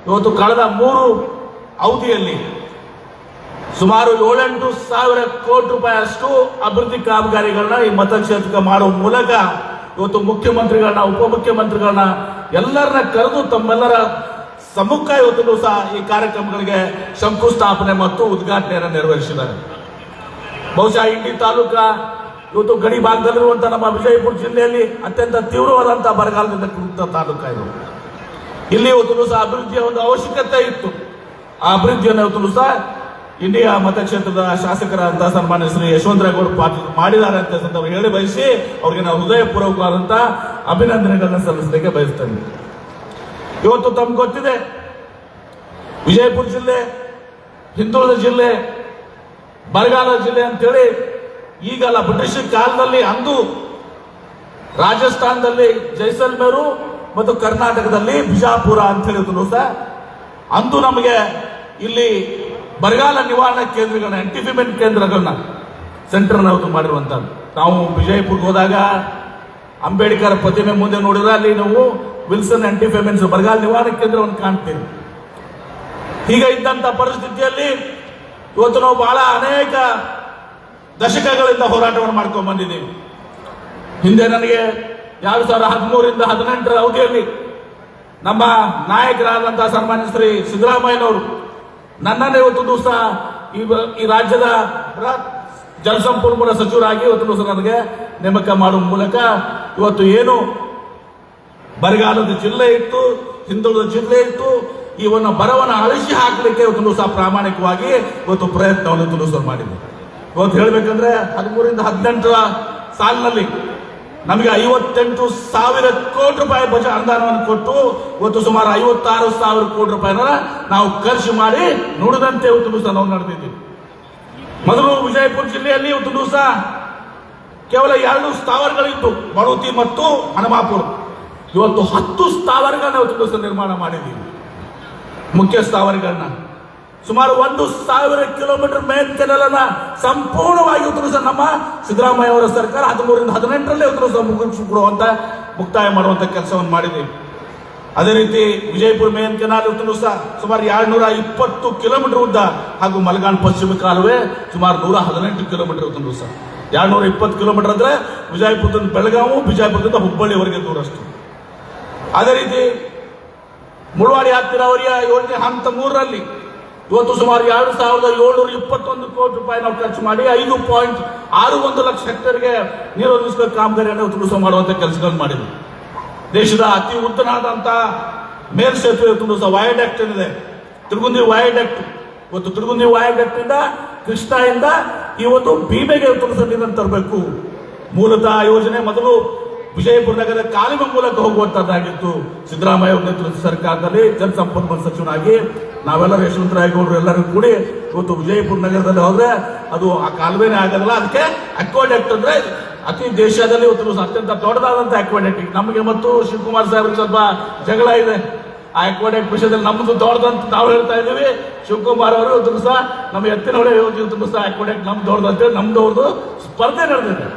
ಇವತ್ತು ಕಳೆದ 3 ಅವಧಿಯಲ್ಲಿ ಸುಮಾರು 7-8 ಸಾವಿರ ಕೋಟಿ ರೂಪಾಯಿ ಅಷ್ಟು ಅಭಿವೃದ್ಧಿ ಕಾಮಗಾರಿಗಳನ್ನ ಈ ಮತಕ್ಷೇತ್ರಕ್ಕೆ ಮಾಡುವ ಮೂಲಕ ಇವತ್ತು ಮುಖ್ಯಮಂತ್ರಿಗಳನ್ನ, ಉಪಮುಖ್ಯಮಂತ್ರಿಗಳನ್ನ ಎಲ್ಲರನ್ನ ಕರೆದು ತಮ್ಮೆಲ್ಲರ ಸಮ್ಮುಖ ಇವತ್ತು ಸಹ ಈ ಕಾರ್ಯಕ್ರಮಗಳಿಗೆ ಶಂಕುಸ್ಥಾಪನೆ ಮತ್ತು ಉದ್ಘಾಟನೆಯನ್ನು ನೆರವೇರಿಸಿದ್ದಾರೆ. ಬಹುಶಃ ಇಂಡಿ ತಾಲೂಕಾ ಇವತ್ತು ಗಡಿ ಭಾಗದಲ್ಲಿರುವಂತಹ ನಮ್ಮ ವಿಜಯಪುರ ಜಿಲ್ಲೆಯಲ್ಲಿ ಅತ್ಯಂತ ತೀವ್ರವಾದಂತಹ ಬರಗಾಲದಿಂದ ಕೂಡಿದ ತಾಲೂಕಾ ಇದು. ಇಲ್ಲಿ ಇವತ್ತು ಸಹ ಅಭಿವೃದ್ಧಿಯ ಒಂದು ಅವಶ್ಯಕತೆ ಇತ್ತು. ಆ ಅಭಿವೃದ್ಧಿಯನ್ನು ಇವತ್ತು ಸಹ ಇಂಡಿಯಾ ಮತಕ್ಷೇತ್ರದ ಶಾಸಕರಾದಂತಹ ಸನ್ಮಾನ್ಯ ಶ್ರೀ ಯಶವಂತರಾಯಗೌಡ ಪಾಟೀಲ್ ಮಾಡಿದ್ದಾರೆ ಅಂತ ಸಂದರ್ಭ ಹೇಳಿ ಬಯಸಿ ಅವರಿಗೆ ನಾವು ಹೃದಯಪೂರ್ವಕವಾದಂತಹ ಅಭಿನಂದನೆಗಳನ್ನ ಸಲ್ಲಿಸಲಿಕ್ಕೆ ಬಯಸ್ತೇನೆ. ಇವತ್ತು ತಮ್ಗೆ ಗೊತ್ತಿದೆ, ವಿಜಯಪುರ ಜಿಲ್ಲೆ ಹಿಂದುಳಿದ ಜಿಲ್ಲೆ, ಬರಗಾಲ ಜಿಲ್ಲೆ ಅಂತೇಳಿ ಈಗಲ್ಲ, ಬ್ರಿಟಿಷ್ ಕಾಲದಲ್ಲಿ ಅಂದು ರಾಜಸ್ಥಾನದಲ್ಲಿ ಜೈಸಲ್ಮೇರು ಮತ್ತು ಕರ್ನಾಟಕದಲ್ಲಿ ಬಿಜಾಪುರ ಅಂತ ಹೇಳಿದ್ರು ಸಹ ಅಂದು ನಮಗೆ ಇಲ್ಲಿ ಬರಗಾಲ ನಿವಾರಣಾ ಕೇಂದ್ರಗಳನ್ನ, ಆಂಟಿಫಿಮೆಂಟ್ ಕೇಂದ್ರಗಳನ್ನ ಸೆಂಟರ್ ನಾವು ಮಾಡಿರುವಂತದ್ದು. ನಾವು ವಿಜಯಪುರಕ್ಕೆ ಹೋದಾಗ ಅಂಬೇಡ್ಕರ್ ಪ್ರತಿಮೆ ಮುಂದೆ ನೋಡಿದ್ರೆ ಅಲ್ಲಿ ನಾವು ವಿಲ್ಸನ್ ಆಂಟಿಫಿಮೆಂಟ್ಸ್ ಬರಗಾಲ ನಿವಾರಣಾ ಕೇಂದ್ರವನ್ನು ಕಾಣ್ತೀವಿ. ಹೀಗ ಇದ್ದಂತ ಪರಿಸ್ಥಿತಿಯಲ್ಲಿ ಇವತ್ತು ನಾವು ಬಹಳ ಅನೇಕ ದಶಕಗಳಿಂದ ಹೋರಾಟವನ್ನು ಮಾಡ್ಕೊಂಡು ಬಂದಿದ್ದೀವಿ. ಹಿಂದೆ ನನಗೆ 2013ರಿಂದ 2018ರ ಅವಧಿಯಲ್ಲಿ ನಮ್ಮ ನಾಯಕರಾದಂತಹ ಸನ್ಮಾನ್ಯ ಶ್ರೀ ಸಿದ್ದರಾಮಯ್ಯನವರು ನನ್ನನ್ನೇ ಇವತ್ತು ದಿವಸ ಈ ರಾಜ್ಯದ ಜಲಸಂಪನ್ಮೂಲ ಸಚಿವರಾಗಿ ಇವತ್ತು ದಿವಸ ನನಗೆ ನೇಮಕ ಮಾಡುವ ಮೂಲಕ ಇವತ್ತು ಏನು ಬರಗಾಲದ ಜಿಲ್ಲೆ ಇತ್ತು, ಹಿಂದುಳಿದ ಜಿಲ್ಲೆ ಇತ್ತು, ಇವನ್ನ ಬರವನ್ನ ಅಳಿಸಿ ಹಾಕಲಿಕ್ಕೆ ಇವತ್ತು ದಿವಸ ಪ್ರಾಮಾಣಿಕವಾಗಿ ಇವತ್ತು ಪ್ರಯತ್ನವನ್ನು ದಿವಸ ಮಾಡಿದ್ವಿ. ಇವತ್ತು ಹೇಳಬೇಕಂದ್ರೆ 13ರಿಂದ 18ರ ಸಾಲಿನಲ್ಲಿ ನಮಗೆ 58,000 ಕೋಟಿ ರೂಪಾಯಿ ಬಜೆಟ್ ಅನುದಾನವನ್ನು ಕೊಟ್ಟು ಇವತ್ತು ಸುಮಾರು 56,000 ಕೋಟಿ ರೂಪಾಯಿನ ನಾವು ಖರ್ಚು ಮಾಡಿ ನುಡಿದಂತೆ ಇವತ್ತು ದಿವಸ ನಾವು ನಡೆದಿದ್ದೀವಿ. ಮೊದಲು ವಿಜಯಪುರ ಜಿಲ್ಲೆಯಲ್ಲಿ ಇವತ್ತು ದಿವಸ ಕೇವಲ 2 ಸ್ಥಾವರಗಳಿತ್ತು, ಬಡೋತಿ ಮತ್ತು ಹನುಮಾಪುರ. ಇವತ್ತು 10 ಸ್ಥಾವರಗಳನ್ನ ಇವತ್ತು ದಿವಸ ನಿರ್ಮಾಣ ಮಾಡಿದ್ದೀವಿ. ಮುಖ್ಯ ಸ್ಥಾವರಗಳನ್ನ ಸುಮಾರು 1,000 ಕಿಲೋಮೀಟರ್ ಮೇನ್ ಕೆನಲ್ ಅನ್ನ ಸಂಪೂರ್ಣವಾಗಿ ಇವತ್ತು ನಮ್ಮ ಸಿದ್ದರಾಮಯ್ಯ ಅವರ ಸರ್ಕಾರ 13ರಿಂದ 18ರಲ್ಲಿ ಇವತ್ತು ಮುಗಿಸಿಕೊಡುವಂತ ಮುಕ್ತಾಯ ಮಾಡುವಂತ ಕೆಲಸವನ್ನು ಮಾಡಿದ್ದೀವಿ. ಅದೇ ರೀತಿ ವಿಜಯಪುರ ಮೇನ್ ಕೆನಾಲ್ ಇವತ್ತು ಸುಮಾರು 220 ಕಿಲೋಮೀಟರ್ ಉದ್ದ ಹಾಗೂ ಮಲಗಾನ್ ಪಶ್ಚಿಮ ಕಾಲುವೆ ಸುಮಾರು 118 ಕಿಲೋಮೀಟರ್ ಇವತ್ತು 220 ಕಿಲೋಮೀಟರ್ ಅಂದ್ರೆ ವಿಜಯಪುರದಿಂದ ಬೆಳಗಾವಿ, ಬಿಜಾಪುರದಿಂದ ಹುಬ್ಬಳ್ಳಿವರೆಗೆ ದೂರಷ್ಟು. ಅದೇ ರೀತಿ ಮುಳವಾಡಿ ಹತ್ತಿರವರಿಯ ಯೋಜನೆ ಹಂತ 3ರಲ್ಲಿ ಇವತ್ತು ಸುಮಾರು 2,721 ಕೋಟಿ ರೂಪಾಯಿ ನಾವು ಖರ್ಚು ಮಾಡಿ 5.61 ಲಕ್ಷ ಹೆಕ್ಟೇರ್ಗೆ ನೀರು ಒದಗಿಸುವ ಕಾಮಗಾರಿಯನ್ನು ಇವತ್ತು ಮಾಡುವಂತ ಕೆಲಸಗಳನ್ನು ಮಾಡಿದ್ವಿ. ದೇಶದ ಅತಿ ಉದ್ದನಾದಂತ ಮೇಲ್ಸೇತುವೆ ಇವತ್ತು ವಯಾಡಕ್ಟ್ ಏನಿದೆ, ತಿರುಗುಂದಿ ವಯಾಡಕ್ಟ್, ಇವತ್ತು ತಿರುಗುಂದಿ ವಯಾಡಕ್ಟ್ ಇಂದ ಕೃಷ್ಣ ಇಂದ ಈ ಒಂದು ಭೀಮೆಗೆ ನೀರನ್ನು ತರಬೇಕು. ಮೂಲತಃ ಯೋಜನೆ ಮೊದಲು ವಿಜಯಪುರ ನಗರದ ಕಾಲುವೆ ಮೂಲಕ ಹೋಗುವಂತದ್ದಾಗಿತ್ತು. ಸಿದ್ದರಾಮಯ್ಯ ನೇತೃತ್ವದ ಸರ್ಕಾರದಲ್ಲಿ ಜಲಸಂಪನ್ಮೂಲ ಸಚಿವನಾಗಿ ನಾವೆಲ್ಲರೂ ಯಶವಂತರಾಯಗೌಡರು ಎಲ್ಲರೂ ಕೂಡಿ ಇವತ್ತು ವಿಜಯಪುರ ನಗರದಲ್ಲಿ ಹೋದ್ರೆ ಅದು ಆ ಕಾಲುವೆನೇ ಆಗೋದಿಲ್ಲ. ಅದಕ್ಕೆ ಅಕ್ವಾಡಕ್ಟ್ ಅಂದ್ರೆ ಅತಿ ದೇಶದಲ್ಲಿ ಇವತ್ತು ಅತ್ಯಂತ ದೊಡ್ಡದಾದಂತ ಅಕ್ವಾಡಕ್ಟ್. ನಮಗೆ ಮತ್ತು ಶಿವಕುಮಾರ್ ಸಾಹೇಬ್ರಿಗೆ ಸ್ವಲ್ಪ ಜಗಳ ಇದೆ ಆ ಅಕ್ವಾಡಕ್ಟ್ ವಿಷಯದಲ್ಲಿ. ನಮ್ದು ದೊಡ್ಡದಂತ ನಾವು ಹೇಳ್ತಾ ಇದ್ದೀವಿ, ಶಿವಕುಮಾರ್ ಅವರು ಇವತ್ತು ಸಹ ನಮ್ಮ ಎತ್ತಿನಹೊಳೆ ಯೋಜನೆ ಸಹ ಅಕ್ವಾಡಕ್ಟ್ ನಮ್ದು ದೊಡ್ಡದಂತೆ ನಮ್ದು ಅವ್ರದ್ದು ಸ್ಪರ್ಧೆ ನಡೆದಿದೆ,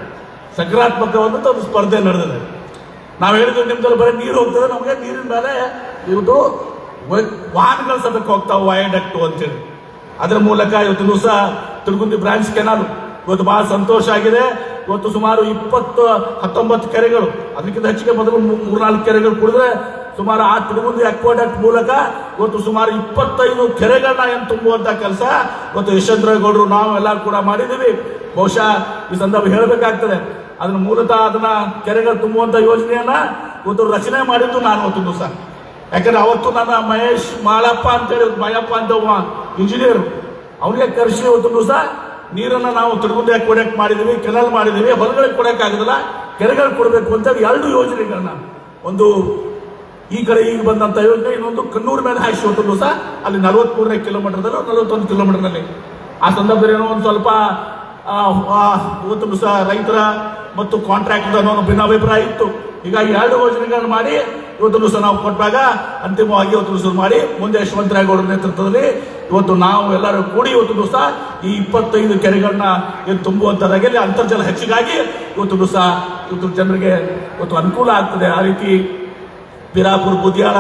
ಸಕಾರಾತ್ಮಕವಾದಂತ ಒಂದು ಸ್ಪರ್ಧೆ ನಡೆದಿದೆ. ನಾವು ಹೇಳಿದ್ವಿ ನಿಮ್ದಲ್ಲಿ ಬರೀ ನೀರು ಹೋಗ್ತದೆ, ನಮಗೆ ನೀರಿನ ಮೇಲೆ ಇವತ್ತು ವಾಹನಗಳು ಸದಕ್ಕೆ ಹೋಗ್ತಾವೆ ವಯಾಡಕ್ಟ್ ಅಂತೇಳಿ. ಅದರ ಮೂಲಕ ಇವತ್ತು ದಿವಸ ತಿರುಗುಂದಿ ಬ್ರಾಂಚ್ ಕೆನಾಲ್ ಇವತ್ತು ಬಹಳ ಸಂತೋಷ ಆಗಿದೆ. ಇವತ್ತು ಸುಮಾರು 19 ಕೆರೆಗಳು, ಅದಕ್ಕಿಂತ ಹೆಚ್ಚಿಗೆ ಮೊದಲು 3-4 ಕೆರೆಗಳು ಕುಡಿದ್ರೆ ಸುಮಾರು ಆ ತಿರುಗುಂದಿ ಅಕ್ವಾಡಕ್ಟ್ ಮೂಲಕ ಇವತ್ತು ಸುಮಾರು 25 ಕೆರೆಗಳನ್ನ ಏನು ತುಂಬುವಂತ ಕೆಲಸ ಇವತ್ತು ಯಶವಂತರಾಯಗೌಡರು ನಾವು ಎಲ್ಲ ಕೂಡ ಮಾಡಿದ್ದೀವಿ. ಬಹುಶಃ ಈ ಸಂದರ್ಭ ಹೇಳಬೇಕಾಗ್ತದೆ, ಅದನ್ನ ಮೂಲತಃ ಅದನ್ನ ಕೆರೆಗಳು ತುಂಬುವಂತ ಯೋಜನೆಯನ್ನ ಇವತ್ತು ರಚನೆ ಮಾಡಿದ್ದು ನಾನು ಇವತ್ತು ದಿವಸ. ಯಾಕಂದ್ರೆ ಅವತ್ತು ನನ್ನ ಮಹೇಶ್ ಮಾಳಪ್ಪ ಅಂತೇಳಿ ಮಯಪ್ಪ ಅಂತ ಇಂಜಿನಿಯರ್, ಅವನಿಗೆ ಕರೆಸಿ ಇವತ್ತು ದಿವಸ ನೀರನ್ನ ನಾವು ತಿರುಗುಂದಿ ಕೊಡಕ್ ಮಾಡಿದೀವಿ, ಕೆನಲ್ ಮಾಡಿದೀವಿ, ಹೊಲಗಳಿಗೆ ಕೊಡಕ್ಕಾಗೋದಿಲ್ಲ, ಕೆರೆಗಳು ಕೊಡಬೇಕು ಅಂತ 2 ಯೋಜನೆಗಳನ್ನ, ಒಂದು ಈ ಕಡೆ ಈಗ ಬಂದಂತ ಯೋಜನೆ, ಇನ್ನೊಂದು ಕಣ್ಣೂರು ಮೇಲೆ ಹಾಕಿ ಇವತ್ತು ದಿವಸ ಅಲ್ಲಿ 43ನೇ ಕಿಲೋಮೀಟರ್ದಲ್ಲಿ 41 ಕಿಲೋಮೀಟರ್ನಲ್ಲಿ. ಆ ಸಂದರ್ಭದಲ್ಲಿ ಏನೋ ಒಂದು ಸ್ವಲ್ಪ ಇವತ್ತು ದಿವಸ ರೈತರ ಮತ್ತು ಕಾಂಟ್ರಾಕ್ಟರ್ ಅನ್ನೋ ಭಿನ್ನಾಭಿಪ್ರಾಯ ಇತ್ತು. ಹೀಗಾಗಿ 2 ಯೋಜನೆಗಳನ್ನು ಮಾಡಿ ಇವತ್ತು ದಿವಸ ನಾವು ಕೊಟ್ಟಾಗ ಅಂತಿಮವಾಗಿ ಇವತ್ತು ದಿವಸ ಮಾಡಿ ಮುಂದೆ ಯಶವಂತರಾಯಗೌಡರ ನೇತೃತ್ವದಲ್ಲಿ ಇವತ್ತು ನಾವು ಎಲ್ಲರೂ ಕೂಡಿ ಇವತ್ತು ದಿವಸ ಈ 25 ಕೆರೆಗಳನ್ನ ಏನು ತುಂಬುವಂತದಾಗಿ ಅಲ್ಲಿ ಅಂತರ್ಜಲ ಹೆಚ್ಚಿಗಾಗಿ ಇವತ್ತು ದಿವಸ ಇವತ್ತು ಜನರಿಗೆ ಇವತ್ತು ಅನುಕೂಲ ಆಗ್ತದೆ. ಆ ರೀತಿ ಪಿರಾಪುರ, ಬುದಿಯಾಳ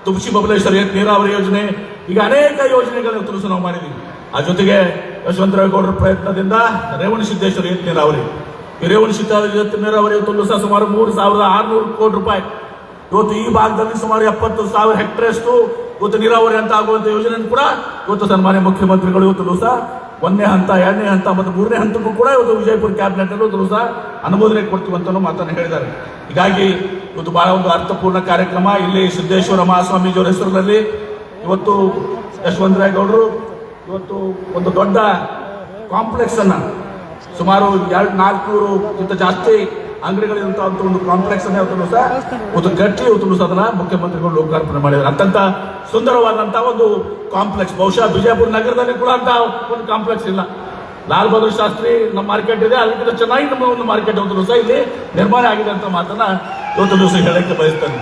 ತುಳಸಿ ಬಬಲೇಶ್ವರ ನೀರಾವರಿ ಯೋಜನೆ, ಈಗ ಅನೇಕ ಯೋಜನೆಗಳನ್ನು ತುಲಸು ನಾವು ಮಾಡಿದ್ದೀವಿ. ಆ ಜೊತೆಗೆ ಯಶವಂತರಾಯಗೌಡರ ಪ್ರಯತ್ನದಿಂದ ರೇವಣಸಿದ್ದೇಶ್ವರ ನೀರಾವರಿ, ಈ ರೇವಣಸಿದ್ದೇಶ್ವರ ನೀರಾವರಿ ತುಲಸ ಸುಮಾರು 3,600 ಕೋಟಿ ರೂಪಾಯಿ. ಇವತ್ತು ಈ ಭಾಗದಲ್ಲಿ ಸುಮಾರು 70,000 ಹೆಕ್ಟೇರ್ಷ್ಟು ಇವತ್ತು ನೀರಾವರಿ ಅಂತ ಆಗುವಂತ ಯೋಜನೆ ಕೂಡ ಇವತ್ತು ಸನ್ಮಾನ್ಯ ಮುಖ್ಯಮಂತ್ರಿಗಳು ಇವತ್ತು ಸಹ 1ನೇ ಹಂತ 2ನೇ ಹಂತ ಮತ್ತು 3ನೇ ಹಂತಕ್ಕೂ ಕೂಡ ಇವತ್ತು ವಿಜಯಪುರ ಕ್ಯಾಬಿನೆಟ್ ಅಲ್ಲೂ ಸಹ ಅನುಮೋದನೆ ಕೊಡ್ತೀವಿ ಅಂತ ಮಾತನ್ನು ಹೇಳಿದ್ದಾರೆ. ಹೀಗಾಗಿ ಇವತ್ತು ಬಹಳ ಒಂದು ಅರ್ಥಪೂರ್ಣ ಕಾರ್ಯಕ್ರಮ. ಇಲ್ಲಿ ಸಿದ್ದೇಶ್ವರ ಮಹಾಸ್ವಾಮೀಜಿಯವರ ಹೆಸರಿನಲ್ಲಿ ಇವತ್ತು ಯಶವಂತರಾಯಗೌಡರು ಇವತ್ತು ಒಂದು ದೊಡ್ಡ ಕಾಂಪ್ಲೆಕ್ಸ್ ಅನ್ನ ಸುಮಾರು 400ಕ್ಕಿಂತ ಜಾಸ್ತಿ ಅಂಗಡಿಗಳಿರುವಂತಹ ಒಂದು ಕಾಂಪ್ಲೆಕ್ಸ್ ಅನ್ನ ಇವತ್ತು ಕಟ್ಟಿ ಇವತ್ತು ಅದನ್ನ ಮುಖ್ಯಮಂತ್ರಿಗಳು ಲೋಕಾರ್ಪಣೆ ಮಾಡಿದ್ದಾರೆ. ಅತ್ಯಂತ ಸುಂದರವಾದಂತಹ ಒಂದು ಕಾಂಪ್ಲೆಕ್ಸ್. ಬಹುಶಃ ಬಿಜಾಪುರ ನಗರದಲ್ಲಿ ಕೂಡ ಅಂತ ಒಂದು ಕಾಂಪ್ಲೆಕ್ಸ್ ಇಲ್ಲ. ಲಾಲ್ ಬಹದ್ದೂರ್ ಶಾಸ್ತ್ರಿ ನಮ್ಮ ಮಾರ್ಕೆಟ್ ಇದೆ, ಅದಕ್ಕಿಂತ ಚೆನ್ನಾಗಿ ನಮ್ಮ ಒಂದು ಮಾರ್ಕೆಟ್ ಇವತ್ತು ಇಲ್ಲಿ ನಿರ್ಮಾಣ ಆಗಿದೆ ಅಂತ ಮಾತನ್ನ ಇವತ್ತು ಹೇಳಕ್ಕೆ ಬಯಸ್ತೇನೆ.